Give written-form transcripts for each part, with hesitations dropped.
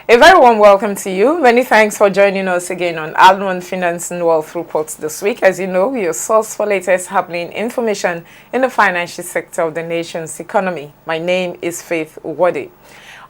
A very warm welcome to you. Many thanks for joining us again on Almond Finance and Wealth Reports this week. As you know, your source for latest happening information in the financial sector of the nation's economy. My name is Faith Uwode.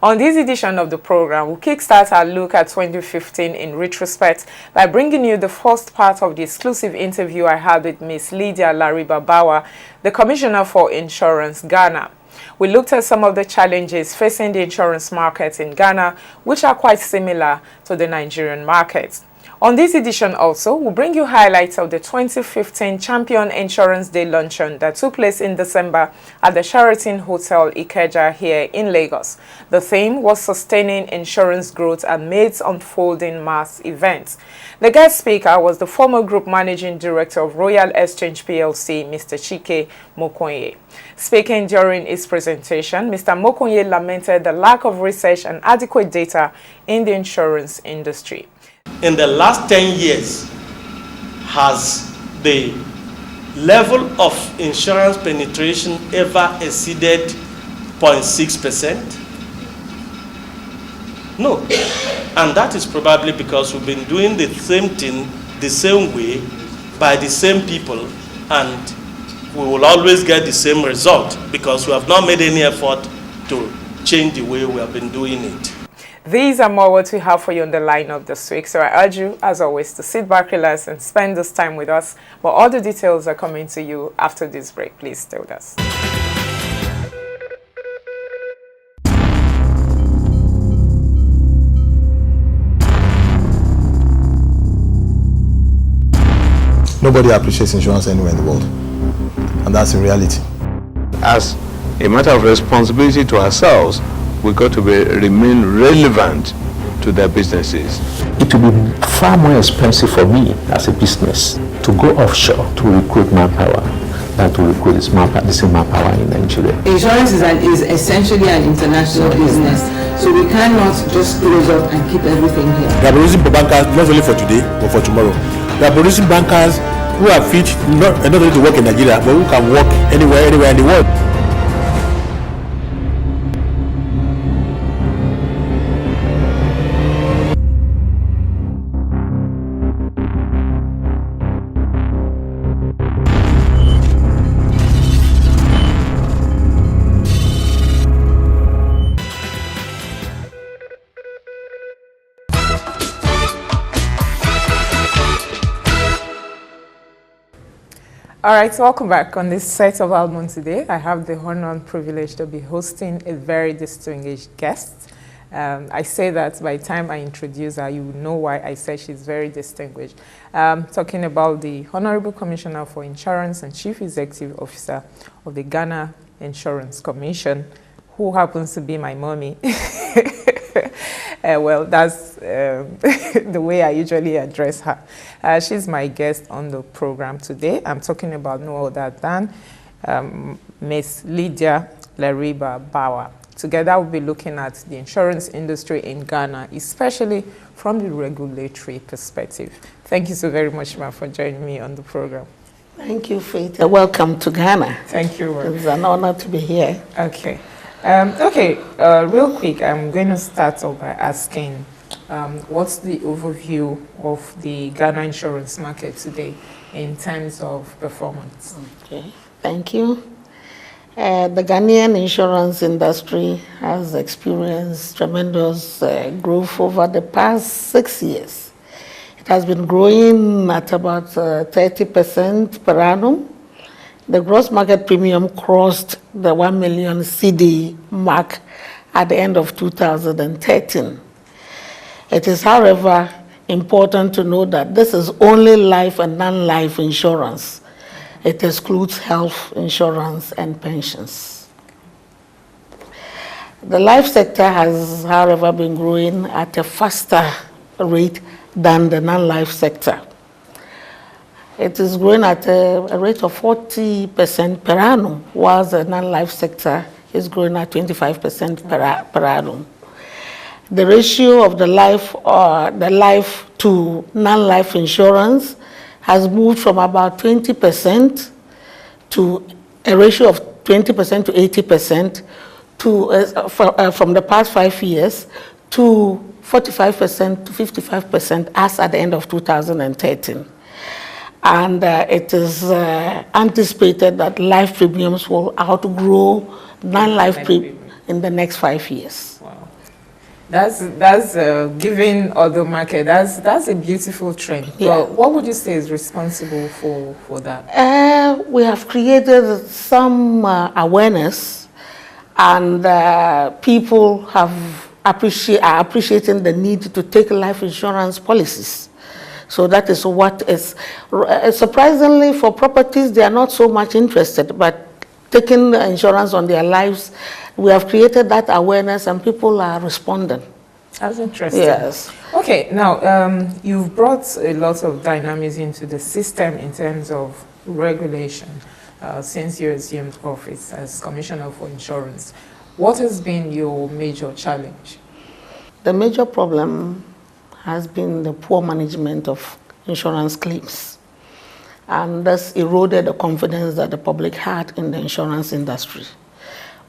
On this edition of the program, we'll kickstart our look at 2015 in retrospect by bringing you the first part of the exclusive interview I had with Ms. Lydia Lariba-Bawa, the Commissioner for Insurance, Ghana. We looked at some of the challenges facing the insurance market in Ghana, which are quite similar to the Nigerian market. On this edition also, we'll bring you highlights of the 2015 Champion Insurance Day luncheon that took place in December at the Sheraton Hotel Ikeja here in Lagos. The theme was Sustaining Insurance Growth Amidst Unfolding Mass Events. The guest speaker was the former Group Managing Director of Royal Exchange PLC, Mr. Chike Mokonye. Speaking during his presentation, Mr. Mokonye lamented the lack of research and adequate data in the insurance industry. In the last 10 years, has the level of insurance penetration ever exceeded 0.6%? No. And that is probably because we've been doing the same thing the same way by the same people, and we will always get the same result because we have not made any effort to change the way we have been doing it. These are more what we have for you on the lineup this week, so I urge you, as always, to sit back, relax, and spend this time with us. But all the details are coming to you after this break. Please stay with us. Nobody appreciates insurance anywhere in the world, and that's a reality. As a matter of responsibility to ourselves, we've got to remain relevant to their businesses. It will be far more expensive for me as a business to go offshore to recruit manpower than to recruit the same manpower in Nigeria. Insurance is essentially an international business, so we cannot just close up and keep everything here. They are producing bankers not only for today but for tomorrow. They are producing bankers who are fit not only to work in Nigeria but who can work anywhere in the world. All right, so welcome back. On this set of Almond today, I have the honor and privilege to be hosting a very distinguished guest. I say that by the time I introduce her, you know why I say she's very distinguished. Talking about the Honorable Commissioner for Insurance and Chief Executive Officer of the Ghana Insurance Commission, who happens to be my mommy. Well, that's the way I usually address her. She's my guest on the program today. I'm talking about no other than Ms. Lydia Lariba-Bawa. Together, we'll be looking at the insurance industry in Ghana, especially from the regulatory perspective. Thank you so very much, ma'am, for joining me on the program. Thank you, Faith. Welcome to Ghana. Thank you, ma'am. It's an honor to be here. Okay. Real quick, I'm going to start off by asking, what's the overview of the Ghana insurance market today in terms of performance? Okay, thank you. The Ghanaian insurance industry has experienced tremendous growth over the past 6 years. It has been growing at about 30% per annum. The gross market premium crossed the 1 million CD mark at the end of 2013. It is, however, important to note that this is only life and non-life insurance. It excludes health insurance and pensions. The life sector has, however, been growing at a faster rate than the non-life sector. It is growing at a rate of 40% per annum, whilst the non-life sector is growing at 25% per annum. The ratio of the life to non-life insurance has moved from about 20% to a ratio of 20% to 80% from the past 5 years to 45% to 55% as at the end of 2013. And it is anticipated that life premiums will outgrow non-life premiums in the next 5 years. Wow. That's giving other market, that's a beautiful trend. Yeah. But what would you say is responsible for that? We have created some awareness, and people are appreciating the need to take life insurance policies. So that is what is, surprisingly for properties, they are not so much interested, but taking insurance on their lives, we have created that awareness and people are responding. That's interesting. Yes. Okay, now you've brought a lot of dynamism into the system in terms of regulation since you assumed office as Commissioner for Insurance. What has been your major challenge? The major problem has been the poor management of insurance claims, and that's eroded the confidence that the public had in the insurance industry.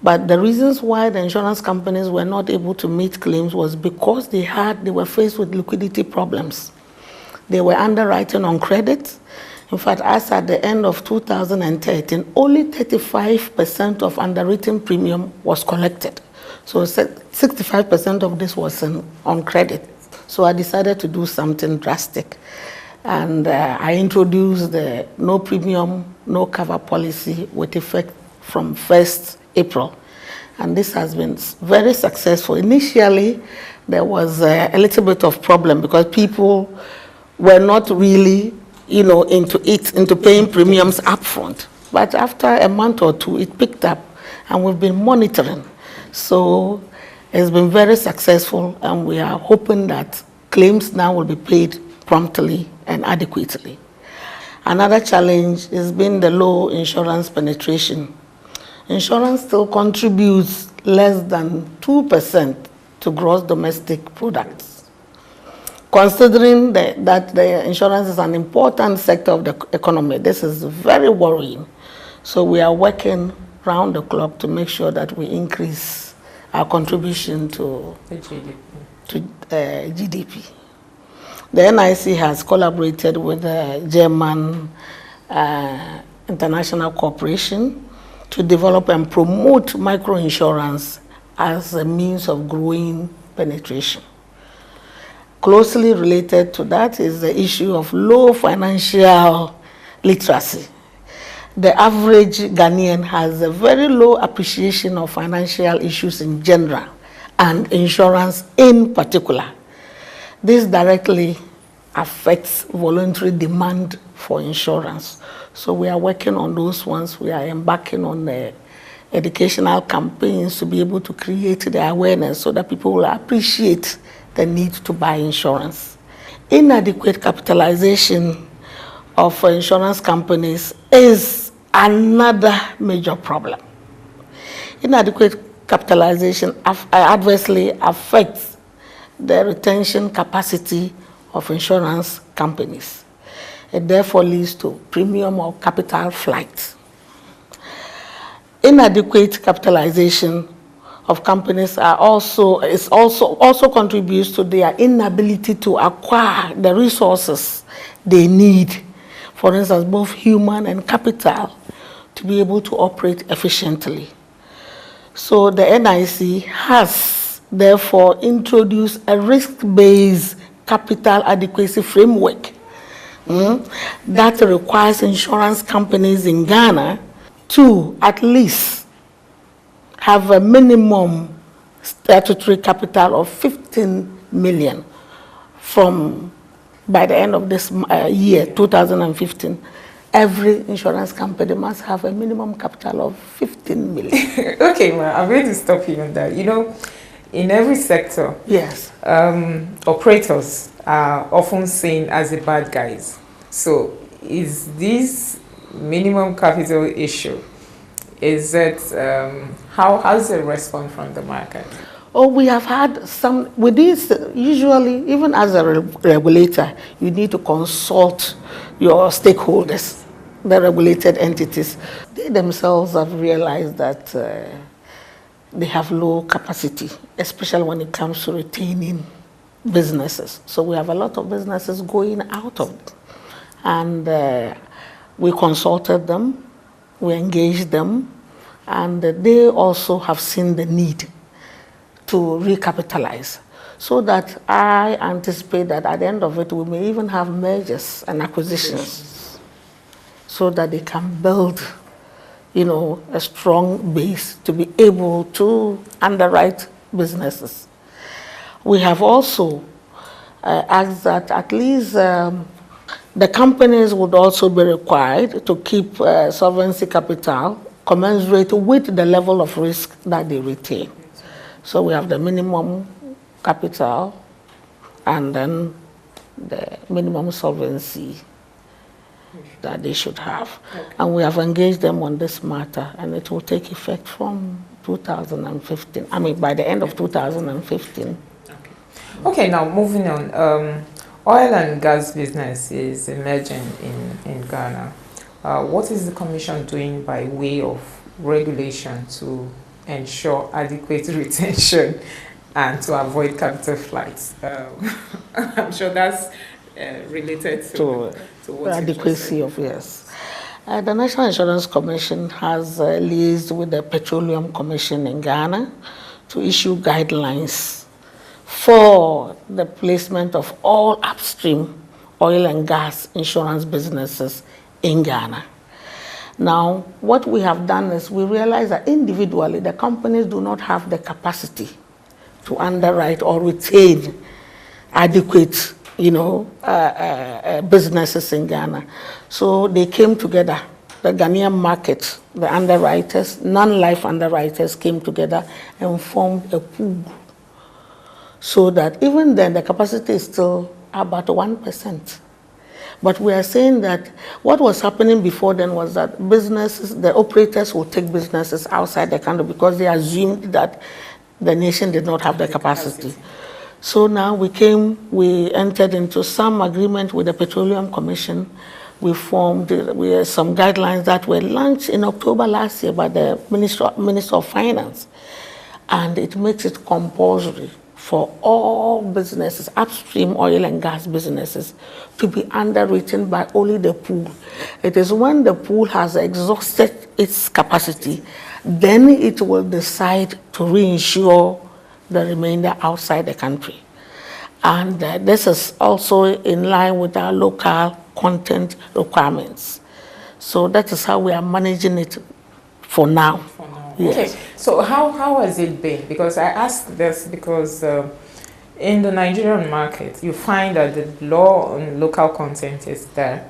But the reasons why the insurance companies were not able to meet claims was because they were faced with liquidity problems. They were underwriting on credit. In fact, as at the end of 2013, only 35% of underwritten premium was collected. So 65% of this was on credit. So I decided to do something drastic. And I introduced the no premium, no cover policy with effect from 1st April. And this has been very successful. Initially, there was a little bit of problem because people were not really, into paying premiums upfront. But after a month or two, it picked up, and we've been monitoring. So it's been very successful, and we are hoping that claims now will be paid promptly and adequately. Another challenge has been the low insurance penetration. Insurance still contributes less than 2% to gross domestic products. Considering that the insurance is an important sector of the economy, this is very worrying. So we are working round the clock to make sure that we increase our contribution to GDP. The NIC has collaborated with the German International Corporation to develop and promote microinsurance as a means of growing penetration. Closely related to that is the issue of low financial literacy. The average Ghanaian has a very low appreciation of financial issues in general and insurance in particular. This directly affects voluntary demand for insurance. So we are working on those ones. We are embarking on the educational campaigns to be able to create the awareness so that people will appreciate the need to buy insurance. Inadequate capitalization of insurance companies is another major problem. Inadequate capitalization adversely affects the retention capacity of insurance companies. It therefore leads to premium or capital flight. Inadequate capitalization of companies also contributes to their inability to acquire the resources they need, for instance, both human and capital, to be able to operate efficiently. So the NIC has therefore introduced a risk-based capital adequacy framework that requires insurance companies in Ghana to at least have a minimum statutory capital of 15 million by the end of this year, 2015. Every insurance company must have a minimum capital of 15 million. Okay, well, I'm going to stop you on that. In every sector, yes, operators are often seen as the bad guys. So is this minimum capital issue, is it, how's the response from the market? Oh, we have had some, with this, usually, even as a regulator, you need to consult your stakeholders, the regulated entities. They themselves have realized that they have low capacity, especially when it comes to retaining businesses. So we have a lot of businesses going out of it. And we consulted them, we engaged them, and they also have seen the need to recapitalize. So that I anticipate that at the end of it, we may even have mergers and acquisitions so that they can build, a strong base to be able to underwrite businesses. We have also asked that at least the companies would also be required to keep solvency capital commensurate with the level of risk that they retain. So we have the minimum capital and then the minimum solvency that they should have. Okay. And we have engaged them on this matter, and it will take effect from 2015. I mean, by the end of 2015. Okay, now moving on. Oil and gas business is emerging in Ghana. What is the Commission doing by way of regulation to ensure adequate retention and to avoid capital flights? I'm sure that's related to what adequacy of, yes. The National Insurance Commission has liaised with the Petroleum Commission in Ghana to issue guidelines for the placement of all upstream oil and gas insurance businesses in Ghana. Now, what we have done is we realize that individually the companies do not have the capacity to underwrite or retain adequate, businesses in Ghana. So they came together, the Ghanaian market, the underwriters, non-life underwriters came together and formed a pool. So that even then the capacity is still about 1%. But we are saying that what was happening before then was that businesses, the operators will take businesses outside the country because they assumed that the nation did not have the capacity. So now we entered into some agreement with the Petroleum Commission. We formed some guidelines that were launched in October last year by the Minister of Finance. And it makes it compulsory for all businesses, upstream oil and gas businesses, to be underwritten by only the pool. It is when the pool has exhausted its capacity, then it will decide to reinsure the remainder outside the country. And this is also in line with our local content requirements. So that is how we are managing it for now. Yes. Okay, so how has it been? Because I asked this because in the Nigerian market, you find that the law on local content is there.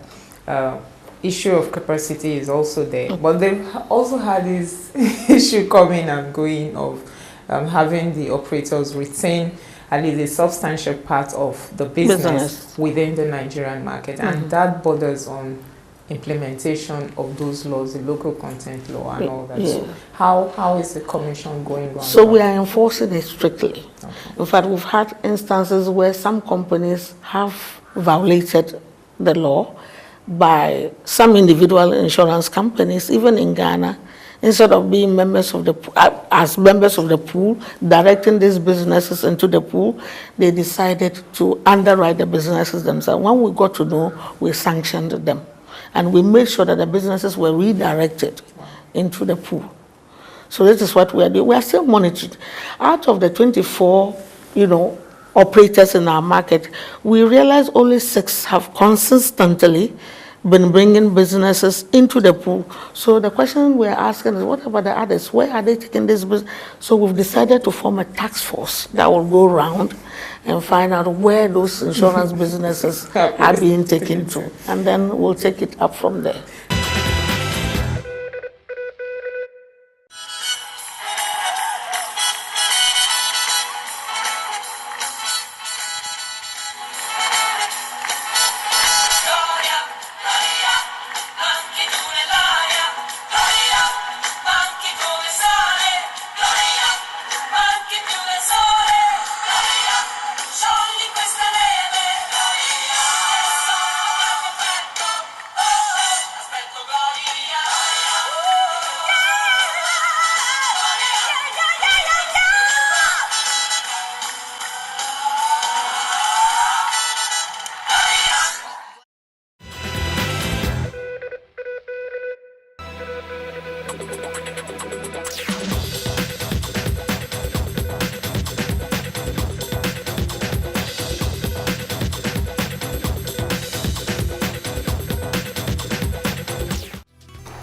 Issue of capacity is also there. But they've also had this issue coming and going of having the operators retain at least a substantial part of the business within the Nigerian market. And that borders on implementation of those laws, the local content law and all that. So how is the Commission going on? So we are enforcing it strictly. Okay. In fact, we've had instances where some companies have violated the law by some individual insurance companies, even in Ghana. Instead of being members of the pool, directing these businesses into the pool, they decided to underwrite the businesses themselves. When we got to know, we sanctioned them. And we made sure that the businesses were redirected into the pool. So this is what we are doing. We are still monitoring. Out of the 24, operators in our market, we realize only 6 have consistently been bringing businesses into the pool. So the question we are asking is, what about the others? Where are they taking this business? So we've decided to form a task force that will go around and find out where those insurance businesses are being taken to. And then we'll take it up from there. Aspetto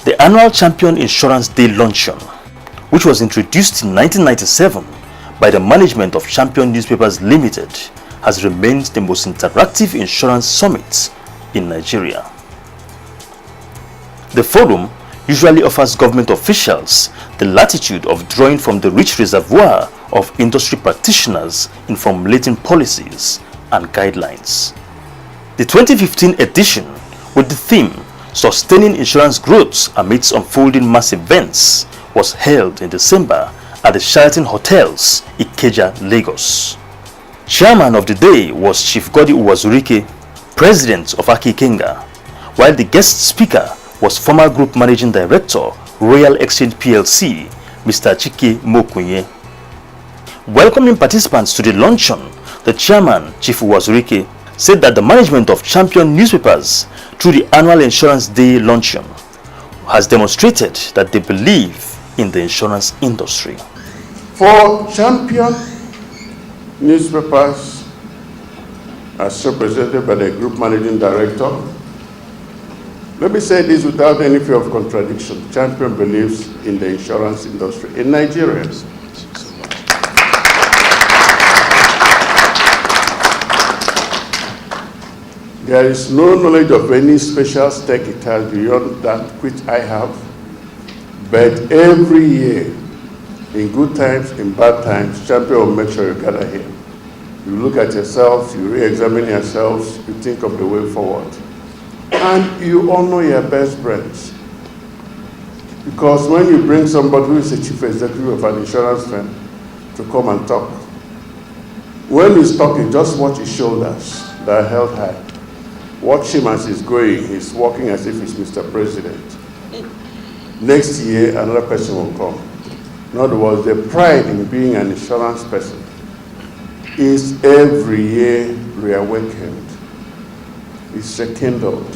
The annual Champion Insurance Day luncheon, which was introduced in 1997 by the management of Champion Newspapers Limited, has remained the most interactive insurance summit in Nigeria. The forum usually offers government officials the latitude of drawing from the rich reservoir of industry practitioners in formulating policies and guidelines. The 2015 edition, with the theme Sustaining Insurance Growth Amidst Unfolding Mass Events, was held in December at the Sheraton Hotels, Ikeja, Lagos. Chairman of the day was Chief Godi Uwazurike, President of Aki Ikenga, while the guest speaker was former Group Managing Director, Royal Exchange PLC, Mr. Chike Mokunye. Welcoming participants to the luncheon, the chairman, Chief Uwazurike, said that the management of Champion Newspapers through the annual Insurance Day luncheon has demonstrated that they believe in the insurance industry. For Champion Newspapers, as represented by the Group Managing Director, let me say this without any fear of contradiction. Champion believes in the insurance industry in Nigeria. There is no knowledge of any special stake it has beyond that which I have. But every year, in good times, in bad times, Champion will make sure you gather here. You look at yourselves, you re-examine yourselves, you think of the way forward. And you honor your best friends. Because when you bring somebody who is a chief executive of an insurance firm to come and talk, when he's talking, just watch his shoulders that are held high. Watch him as he's going. He's walking as if he's Mr. President. Next year, another person will come. In other words, the pride in being an insurance person is every year reawakened. It's rekindled.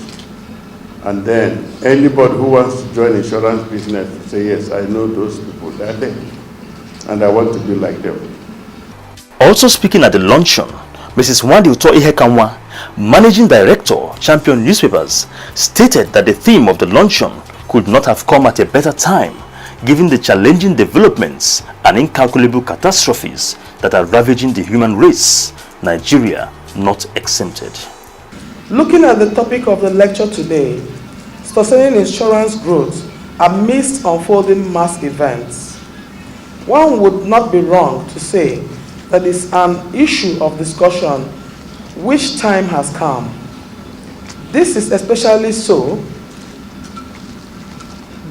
And then anybody who wants to join insurance business will say, yes, I know those people, they're there. And I want to be like them. Also speaking at the luncheon, Mrs. Wandi Uto Ihekanwa, Managing Director, Champion Newspapers, stated that the theme of the luncheon could not have come at a better time, given the challenging developments and incalculable catastrophes that are ravaging the human race, Nigeria not exempted. Looking at the topic of the lecture today, sustaining insurance growth amidst unfolding mass events, one would not be wrong to say that it's an issue of discussion which time has come. This is especially so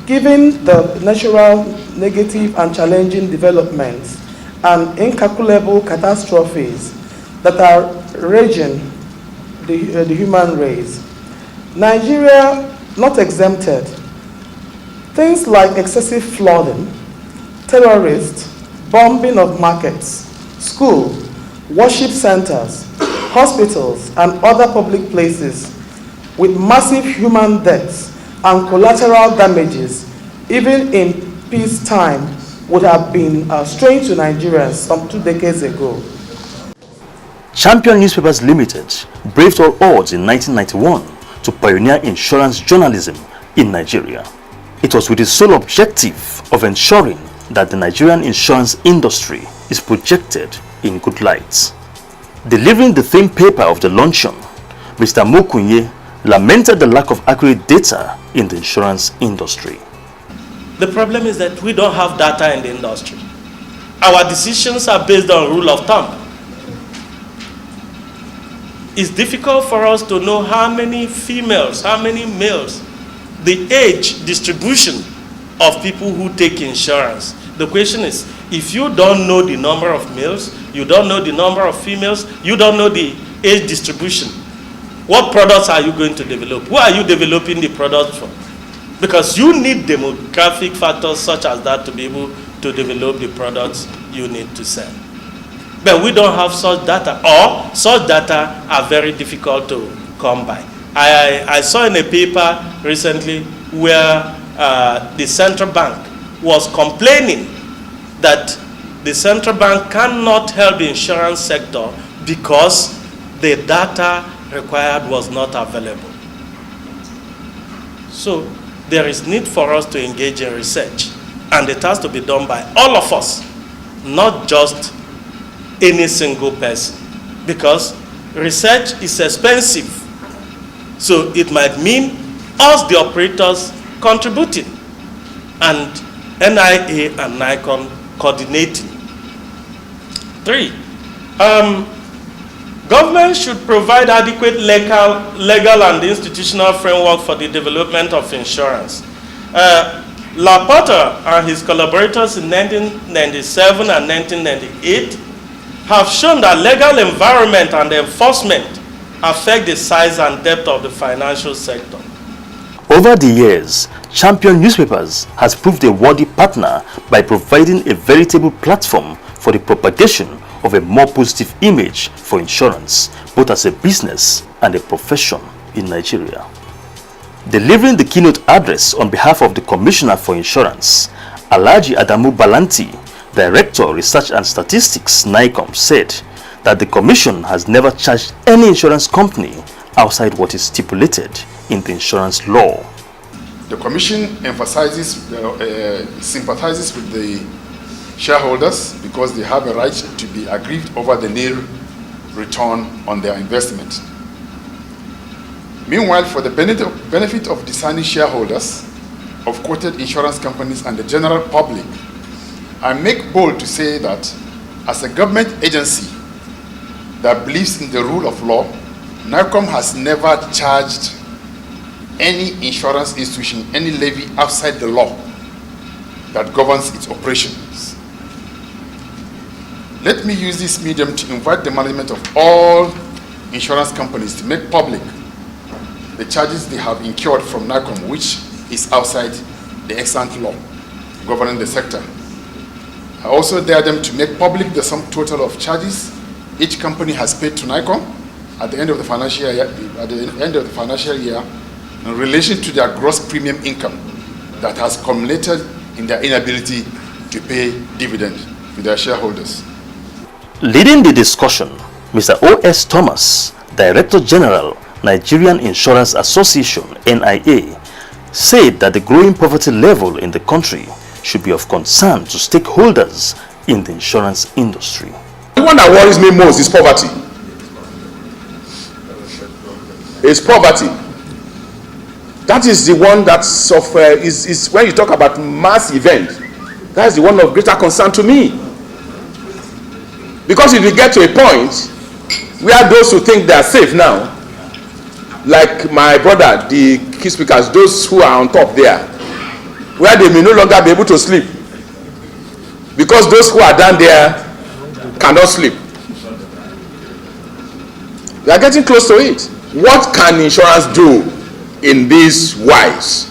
given the natural, negative and challenging developments and incalculable catastrophes that are raging the human race. Nigeria not exempted. Things like excessive flooding, terrorists, bombing of markets, school, worship centers, hospitals, and other public places with massive human deaths and collateral damages, even in peacetime, would have been strange to Nigerians some 2 decades ago. Champion Newspapers Limited braved all odds in 1991 to pioneer insurance journalism in Nigeria. It was with the sole objective of ensuring that the Nigerian insurance industry is projected in good light. Delivering the theme paper of the luncheon, Mr. Mokunye lamented the lack of accurate data in the insurance industry. The problem is that we don't have data in the industry. Our decisions are based on rule of thumb. It's difficult for us to know how many females, how many males, the age distribution of people who take insurance. The question is, if you don't know the number of males, you don't know the number of females, you don't know the age distribution, what products are you going to develop? Who are you developing the products for? Because you need demographic factors such as that to be able to develop the products you need to sell. But we don't have such data, or such data are very difficult to come by. I saw in a paper recently where the central bank was complaining that the central bank cannot help the insurance sector because the data required was not available. So there is need for us to engage in research, and it has to be done by all of us, not just any single person, because research is expensive. So it might mean us, the operators, contributing, and NIA and NICOM coordinating. 3, government should provide adequate legal and institutional framework for the development of insurance. Laporta and his collaborators in 1997 and 1998 have shown that legal environment and enforcement affect the size and depth of the financial sector. Over the years, Champion Newspapers has proved a worthy partner by providing a veritable platform for the propagation of a more positive image for insurance, both as a business and a profession in Nigeria. Delivering the keynote address on behalf of the Commissioner for Insurance, Alhaji Adamu Balanti, Director, Research and Statistics, NICOM, said that the Commission has never charged any insurance company outside what is stipulated in the insurance law. The Commission sympathizes with the shareholders because they have a right to be aggrieved over the nil return on their investment. Meanwhile, for the benefit of discerning shareholders of quoted insurance companies and the general public, I make bold to say that as a government agency that believes in the rule of law, NICOM has never charged any insurance institution any levy outside the law that governs its operations. Let me use this medium to invite the management of all insurance companies to make public the charges they have incurred from NICOM, which is outside the ex-ante law governing the sector. I also dare them to make public the sum total of charges each company has paid to NICOM at the end of the financial year, in relation to their gross premium income that has culminated in their inability to pay dividend to their shareholders. Leading the discussion, Mr. O.S. Thomas, Director General, Nigerian Insurance Association, NIA, said that the growing poverty level in the country should be of concern to stakeholders in the insurance industry. The one that worries me most is poverty. It's poverty. That is the one that's is when you talk about mass event, that is the one of greater concern to me. Because if you get to a point where those who think they are safe now, like my brother, the key speakers, those who are on top there, where they may no longer be able to sleep because those who are down there cannot sleep. We are getting close to it. What can insurance do in this wise?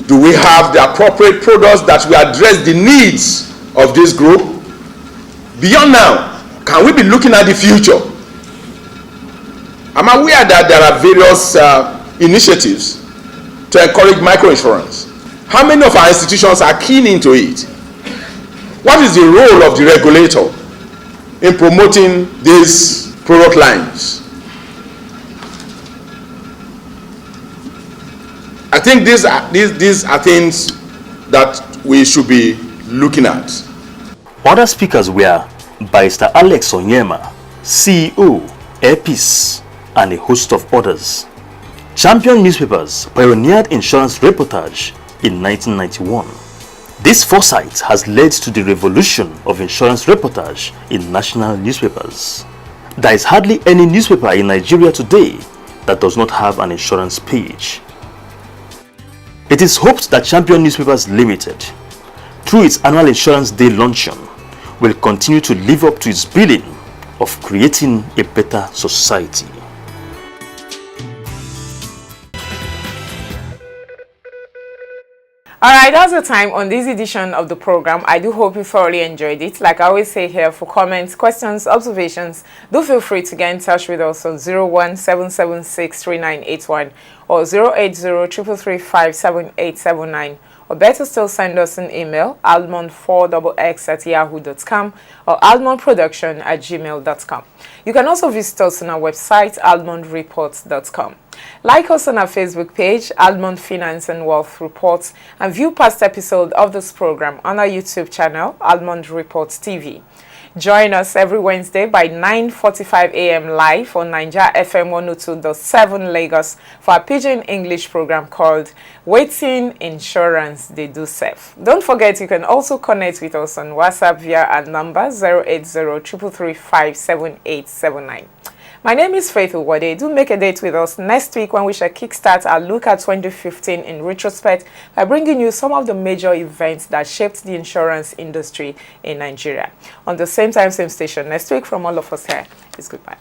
Do we have the appropriate products that will address the needs of this group? Beyond now, can we be looking at the future? I'm aware that there are various initiatives to encourage microinsurance. How many of our institutions are keen into it? What is the role of the regulator in promoting these product lines? I think these are things that we should be looking at. Other speakers were Barrister Alex Onyema, CEO, Airpeace, and a host of others. Champion Newspapers pioneered insurance reportage in 1991. This foresight has led to the revolution of insurance reportage in national newspapers. There is hardly any newspaper in Nigeria today that does not have an insurance page. It is hoped that Champion Newspapers Limited, through its annual Insurance Day luncheon, will continue to live up to its billing of creating a better society. Alright, that's the time on this edition of the program. I do hope you thoroughly enjoyed it. Like I always say here, for comments, questions, observations, do feel free to get in touch with us on 017763981 or 08033357879, or better still send us an email, almond4xx@yahoo.com or almondproduction@gmail.com. You can also visit us on our website, almondreports.com. Like us on our Facebook page, Almond Finance and Wealth Reports, and view past episodes of this program on our YouTube channel, Almond Reports TV. Join us every Wednesday by 9:45 a.m. live on Niger FM 102.7 Lagos for a Pidgin English program called Waiting Insurance They Do Safe. Don't forget, you can also connect with us on WhatsApp via our number 080-333-57879. My name is Faith Uwade. Do make a date with us next week when we shall kickstart our look at 2015 in retrospect by bringing you some of the major events that shaped the insurance industry in Nigeria. On the same time, same station next week, from all of us here, it's goodbye.